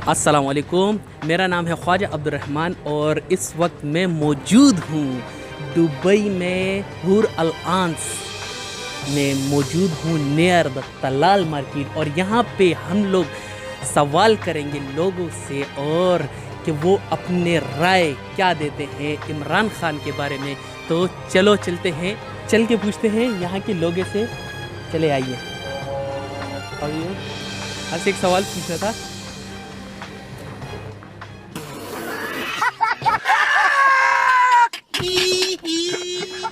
अस्सलाम वालेकुम, मेरा नाम है ख्वाजा अब्दुर्रहमान और इस वक्त मैं मौजूद हूँ दुबई में हुर अल आंस में मौजूद हूँ नियर द तलाल मार्केट। और यहाँ पे हम लोग सवाल करेंगे लोगों से और कि वो अपने राय क्या देते हैं इमरान खान के बारे में। तो चलो चलते हैं, चल के पूछते हैं यहाँ के लोगों से। चले आइए। और ये आपसे एक सवाल पूछना था।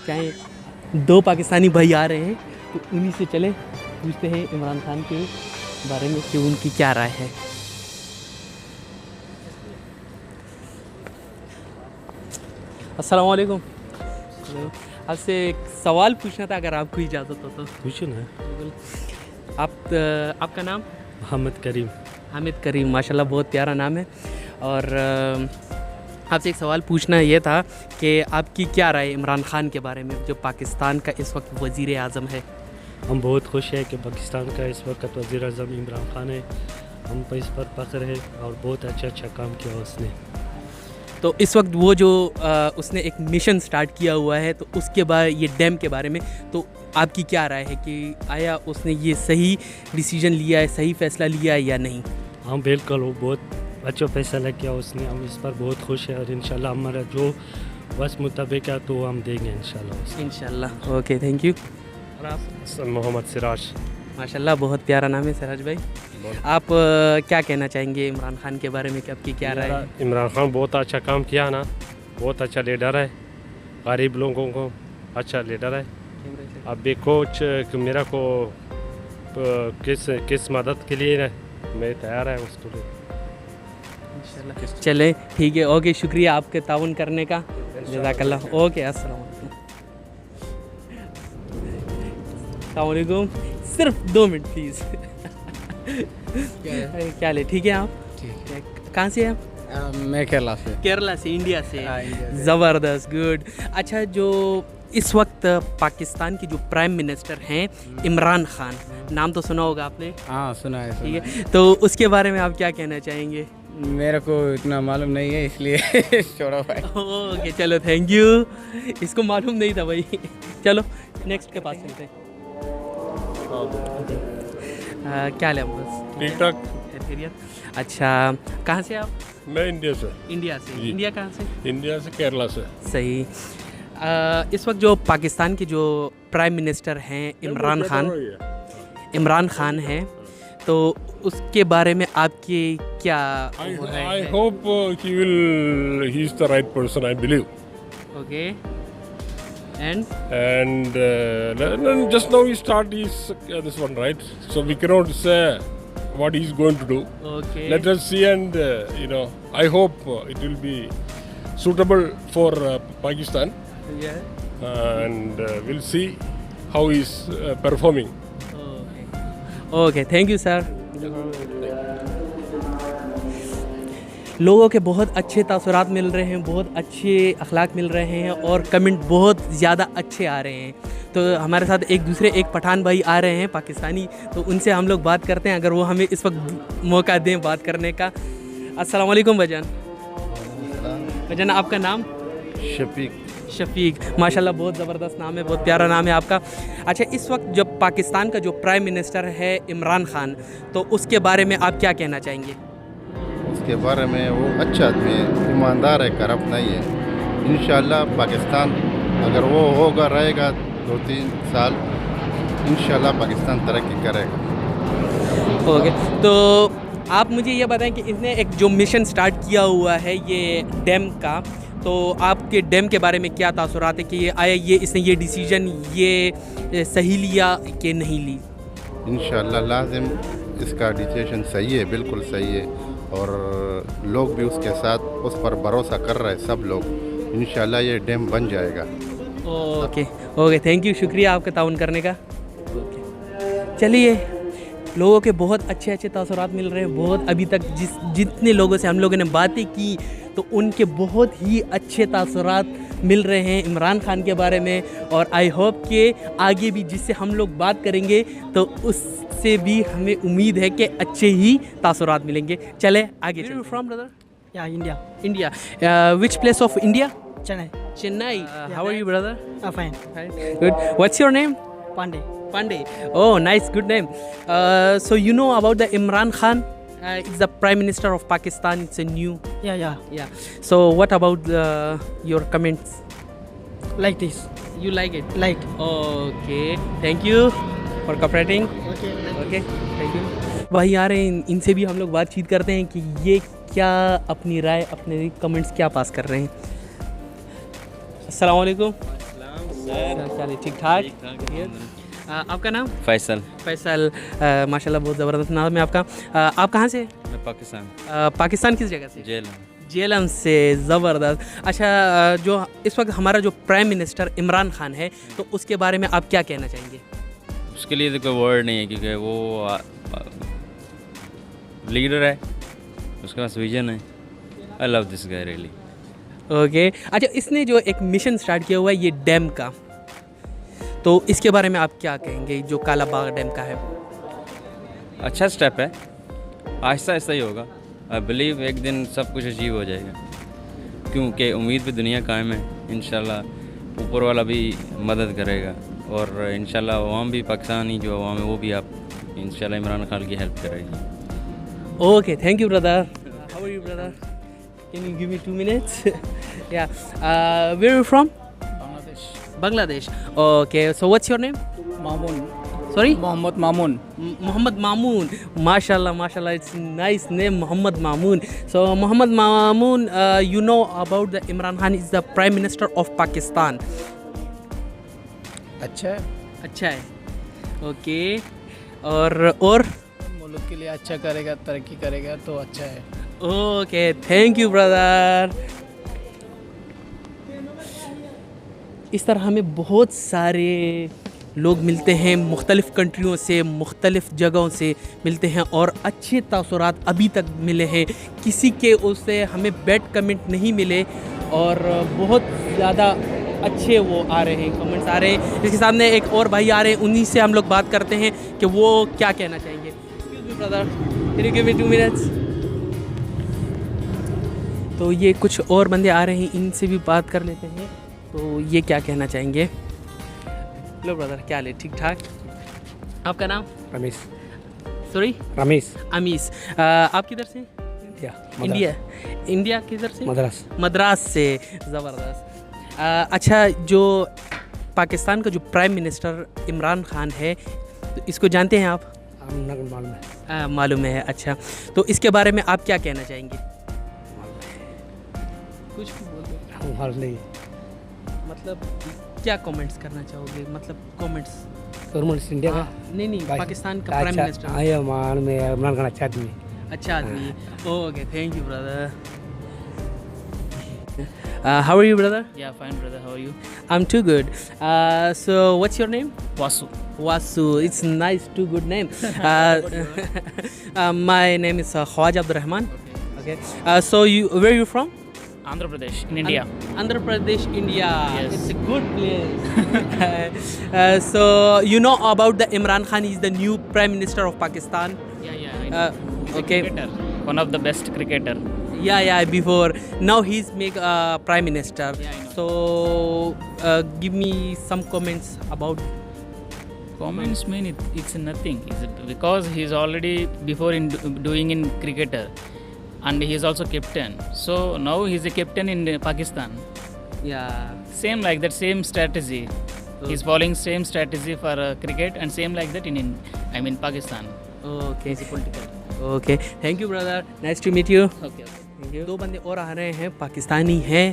क्या है, दो पाकिस्तानी भाई आ रहे हैं तो उन्हीं से चले पूछते हैं इमरान खान के बारे में कि उनकी क्या राय है। अस्सलाम वालेकुम। आपसे एक सवाल पूछना था अगर आपको इजाज़त हो तो। पूछो ना। आपका नाम? हामिद करीम। हामिद करीम, माशाल्लाह बहुत प्यारा नाम है। और आपसे एक सवाल पूछना ये था कि आपकी क्या राय इमरान खान के बारे में जो पाकिस्तान का इस वक्त वज़ीर आज़म है। हम बहुत खुश हैं कि पाकिस्तान का इस वक्त वज़ीर आज़म इमरान खान है। हम पर इस पर फख्र है और बहुत अच्छा काम किया उसने। तो इस वक्त वो जो उसने एक मिशन स्टार्ट किया हुआ है तो उसके बाद ये डैम के बारे में तो आपकी क्या राय है कि आया उसने ये सही डिसीजन लिया है, सही फ़ैसला लिया है या नहीं? हाँ बिल्कुल, वो बहुत अच्छा फैसला किया उसने। हम इस पर बहुत खुश हैं और इंशाल्लाह हमारा जो बस मुताबिक है तो हम देंगे इंशाल्लाह। Okay, thank you. और आप? मोहम्मद सिराज। माशाल्लाह बहुत प्यारा नाम है सिराज भाई। आप क्या कहना चाहेंगे इमरान खान के बारे में कि आपकी क्या राय है? इमरान खान बहुत अच्छा काम किया ना, बहुत अच्छा लीडर है, गरीब लोगों को अच्छा लीडर है। अब देखो मेरा को किस मदद के लिए मैं तैयार है उसको लिए। चले ठीक है, ओके, शुक्रिया आपके ताउन करने का, जज़ाकल्लाह। ओके, अस्सलाम वालेकुम। सिर्फ 2 मिनट प्लीज़। क्या ले, ठीक है आप? ठीक है। कहाँ से हैं आप? मैं केरला से। केरला से, इंडिया से। ज़बरदस्त, गुड। अच्छा, जो इस वक्त पाकिस्तान के जो प्राइम मिनिस्टर हैं इमरान खान, नाम तो सुना होगा आपने? हाँ सुना है। ठीक है, तो उसके बारे में आप क्या कहना चाहेंगे? मेरे को इतना मालूम नहीं है इसलिए छोड़ो भाई। ओके चलो, थैंक यू। इसको मालूम नहीं था भाई। चलो नेक्स्ट के पास चलते हैं। क्या हाल है? बस ठीक ठाक। खैरियत। अच्छा, कहाँ से आप? मैं इंडिया से। इंडिया से। जी। इंडिया कहाँ से? इंडिया से, केरला से। सही। इस वक्त जो पाकिस्तान के जो प्राइम मिनिस्टर हैं इमरान खान हैं, तो उसके बारे में आपकी क्या? I hope he is the right person, I believe. Okay, and And just now he start this one, right? So we cannot say what he is going to do. Okay, Let us see, and I hope it will be suitable for Pakistan, and we'll see how he is performing. Okay, thank you sir. लोगों के बहुत अच्छे तासुरात मिल रहे हैं, बहुत अच्छे अखलाक मिल रहे हैं और कमेंट बहुत ज़्यादा अच्छे आ रहे हैं। तो हमारे साथ एक पठान भाई आ रहे हैं पाकिस्तानी, तो उनसे हम लोग बात करते हैं अगर वो हमें इस वक्त मौका दें बात करने का। अस्सलाम वालेकुम भाईजान। भाईजान आपका नाम? शफीक, माशाल्लाह बहुत ज़बरदस्त नाम है, बहुत प्यारा नाम है आपका। अच्छा, इस वक्त जब पाकिस्तान का जो प्राइम मिनिस्टर है इमरान खान, तो उसके बारे में आप क्या कहना चाहेंगे? उसके बारे में वो अच्छा आदमी है, ईमानदार है, करप्ट नहीं है। इंशाल्लाह पाकिस्तान अगर वो होगा रहेगा 2-3 साल, इंशाल्लाह पाकिस्तान तरक्की करेगा। ओके, तो आप मुझे ये बताएं कि इसने एक जो मिशन स्टार्ट किया हुआ है ये डैम का, तो आपके डैम के बारे में क्या तासुरात है कि इसने ये डिसीजन ये सही लिया कि नहीं ली? इंशाल्लाह लाजिम इसका डिसीजन सही है, बिल्कुल सही है, और लोग भी उसके साथ उस पर भरोसा कर रहे हैं सब लोग। इंशाल्लाह ये डैम बन जाएगा। ओके, थैंक यू, शुक्रिया आपका ताउन करने का। चलिए, लोगों के बहुत अच्छे तासुरात मिल रहे हैं। बहुत अभी तक जितने लोगों से हम लोगों ने बातें की तो उनके बहुत ही अच्छे तासुरात मिल रहे हैं इमरान खान के बारे में, और आई होप कि आगे भी जिससे हम लोग बात करेंगे तो उससे भी हमें उम्मीद है कि अच्छे ही तासुरात मिलेंगे। चले आगे। From brother? Yeah, India. India. Which place of India? Chennai. Chennai. How are you, brother? Fine. Good. What's your name? Pandey. Pandey. Oh, nice, good name. So you know about the Imran Khan? It's the Prime Minister of Pakistan. It's a new. Yeah. Yeah. So what about your comments? Like this. You like it? Like. Okay. Thank you for cooperating. Okay. Okay, thank you. भाई आ रहे हैं, इनसे भी हम लोग बातचीत करते हैं कि ये क्या अपनी राय, अपने कमेंट्स क्या पास कर रहे हैं। अस्सलाम वालेकुम। चलिए, ठीक ठाक। आपका नाम? फैसल। फैसल। माशाल्लाह बहुत ज़बरदस्त नाम है आपका। आप कहाँ से? मैं पाकिस्तान। पाकिस्तान किस जगह से? जेलम। जेलम से। ज़बरदस्त। अच्छा, जो इस वक्त हमारा जो प्राइम मिनिस्टर इमरान खान है, तो उसके बारे में आप क्या कहना चाहेंगे? उसके लिए तो कोई वर्ड नहीं है, क्योंकि वो लीडर है, उसके पास विजन है। I love this guy really. Okay. अच्छा, इसने जो एक मिशन स्टार्ट किया हुआ है ये डैम का, तो इसके बारे में आप क्या कहेंगे, जो काला बाग डैम का है? अच्छा स्टेप है, आहिस्ता आहिस्ता ही होगा। आई बिलीव एक दिन सब कुछ अचीव हो जाएगा, क्योंकि उम्मीद पे दुनिया कायम है। इंशाल्लाह ऊपर वाला भी मदद करेगा, और इंशाल्लाह अवाम भी, पाकिस्तानी जो अवाम है वो भी आप इंशाल्लाह इमरान खान की हेल्प करेगी। Okay, thank you brother. How are you brother? Can you give me 2 minutes? Yeah, where are you from? Bangladesh. Bangladesh. Okay, so what's your name? Mamun. Sorry? Mohammad Mamun. Mohammad Mamun. माशाल्लाह माशाल्लाह, it's nice name, Mohammad Mamun. So Mohammad Mamun, you know about the Imran Khan is the prime minister of Pakistan. अच्छा है, अच्छा है। Okay. और मुल्क के लिए अच्छा करेगा, तरक्की करेगा तो अच्छा है। Okay, thank you brother. इस तरह हमें बहुत सारे लोग मिलते हैं, मुख्तलिफ़ कंट्रियों से, मुख्तलिफ़ जगहों से मिलते हैं, और अच्छे तासुरात अभी तक मिले हैं। किसी के उससे हमें बैड कमेंट नहीं मिले, और बहुत ज़्यादा अच्छे वो आ रहे हैं, कमेंट्स आ रहे हैं। इसके सामने एक और भाई आ रहे हैं, उन्हीं से हम लोग बात करते हैं कि वो क्या कहना चाहेंगे। Excuse me brother, can you give me 2 minutes? तो ये कुछ और बंदे आ रहे हैं, इनसे भी बात कर लेते हैं, तो ये क्या कहना चाहेंगे। हेलो ब्रदर, क्या हाल है? ठीक ठाक। आपका नाम? रमेश। सॉरी? रमेश। अमीस। आप किधर से? इंडिया। इंडिया किधर से? मद्रास। मद्रास से। ज़बरदस्त। अच्छा, जो पाकिस्तान का जो प्राइम मिनिस्टर इमरान खान है, तो इसको जानते हैं आप? मालूम है। मालूम है। अच्छा, तो इसके बारे में आप क्या कहना चाहेंगे? कुछ भी बोल दो। मालूम नहीं। मतलब क्या कमेंट्स करना चाहोगे? मतलब कमेंट्स। गवर्नमेंट इंडिया का? नहीं, पाकिस्तान का प्राइम मिनिस्टर। आया मान में इमरान खान अच्छा आदमी। अच्छा आदमी। Okay, thank you brother. How are you, brother? Yeah, fine, brother. How are you? I'm too good. So, what's your name? Vasu. Wasu. It's nice, too good name. My name is Khwaja Abdurrahman. Okay. So, where are you from? Andhra Pradesh, in India. Andhra Pradesh, India. Yes. It's a good place. So, you know about the Imran Khan is the new Prime Minister of Pakistan. Yeah, I know. He's a Okay. cricketer. One of the best cricketer. Yeah. Before now, he's make Prime Minister. Yeah, I know. So, give me some comments about. Comments mean it's nothing. Because he's already before doing in cricketer, and he is also captain. So now he's a captain in Pakistan. Yeah. Same like that, same strategy. He's following same strategy for cricket, and same like that in Pakistan. Okay. He's a political. Okay. Thank you, brother. Nice to meet you. Okay. Thank you. 2 बंदे और आ रहे हैं, पाकिस्तानी हैं।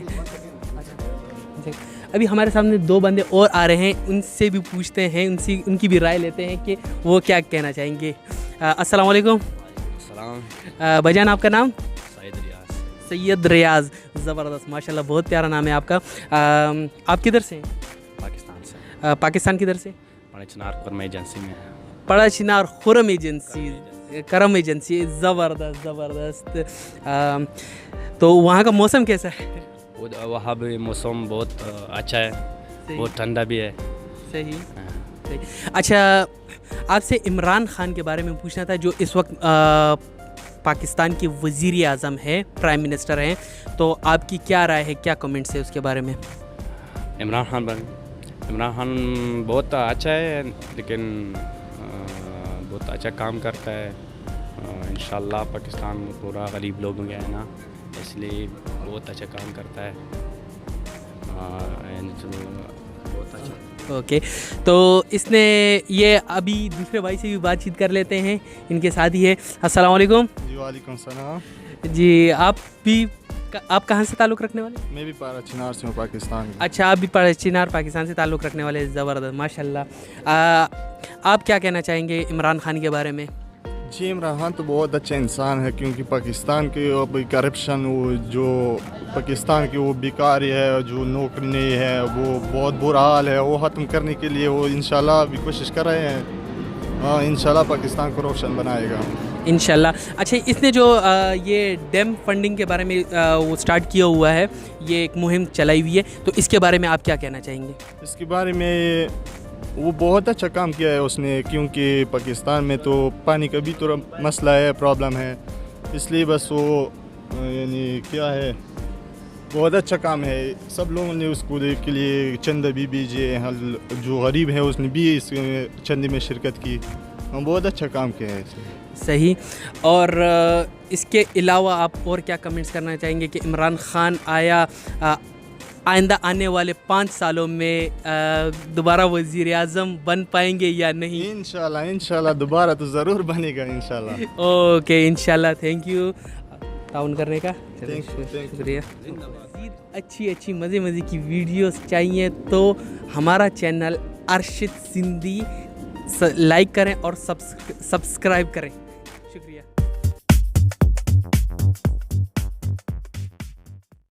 अभी हमारे सामने 2 बंदे और आ रहे हैं, उनसे भी पूछते हैं, उनकी भी राय लेते हैं कि वो क्या कहना चाहेंगे। अस्सलाम वालेकुम। सलाम। भाईजान, आपका नाम? सैयद रियाज। सैयद रियाज। ज़बरदस्त, माशाल्लाह, बहुत प्यारा नाम है आपका। आप किधर से हैं? पाकिस्तान से। पाकिस्तान किधर से? बड़े चिनार खुरम एजेंसी में। बड़ा चिनार खुरम एजेंसी, करम एजेंसी। ज़बरदस्त। तो वहाँ का मौसम कैसा है? वहाँ भी मौसम बहुत अच्छा है, सही। बहुत ठंडा भी है। सही सही। अच्छा, आपसे इमरान खान के बारे में पूछना था, जो इस वक्त पाकिस्तान के वज़ीर आज़म हैं, प्राइम मिनिस्टर हैं, तो आपकी क्या राय है, क्या कमेंट्स है उसके बारे में? इमरान खान बहुत अच्छा है, लेकिन बहुत अच्छा काम करता है। इंशाल्लाह पाकिस्तान में पूरा गरीब लोगों का है ना, इसलिए बहुत अच्छा काम करता है। बहुत अच्छा। ओके, तो इसने ये अभी दूसरे भाई से भी बातचीत कर लेते हैं, इनके साथ ही है। अस्सलाम वालेकुम जी वालेकुम सलाम। जी। आप कहाँ से ताल्लुक़ रखने वाले? मैं भी पारा चिनार से हूँ, पाकिस्तान का। अच्छा, आप भी चिनार पाकिस्तान से ताल्लुक़ रखने वाले, ज़बरदस्त, माशाल्लाह। आप क्या कहना चाहेंगे इमरान खान के बारे में? जी, इमरान खान तो बहुत अच्छा इंसान है, क्योंकि पाकिस्तान के करप्शन, वो जो पाकिस्तान की वो बेकारी है, जो नौकरी नहीं है, वो बहुत बुरा हाल है, वो ख़त्म करने के लिए वो इंशाल्लाह भी कोशिश कर रहे हैं। हाँ, इंशाल्लाह पाकिस्तान को रोशन बनाएगा इंशाल्लाह। अच्छा, इसने जो ये डैम फंडिंग के बारे में वो स्टार्ट किया हुआ है, ये एक मुहिम चलाई हुई है, तो इसके बारे में आप क्या कहना चाहेंगे? इसके बारे में वो बहुत अच्छा काम किया है उसने, क्योंकि पाकिस्तान में तो पानी का भी तो मसला है, प्रॉब्लम है, इसलिए बस वो यानी क्या है, बहुत अच्छा काम है। सब लोगों ने उसको के लिए चंदा भी भेजे, जो गरीब है उसने भी इस चंदे में शिरकत की, बहुत अच्छा काम किया है इसने। सही। और इसके अलावा आप और क्या कमेंट्स करना चाहेंगे कि इमरान खान आइंदा आने वाले 5 सालों में दोबारा वज़ीर आज़म बन पाएंगे या नहीं? इंशाल्लाह दोबारा तो ज़रूर बनेगा इंशाल्लाह। ओके, इंशाल्लाह। थैंक यू ताउन करने का, शुक्रिया। अच्छी मज़े की वीडियोस चाहिए तो हमारा चैनल अरशद सिंधी लाइक करें और सब्सक्राइब करें।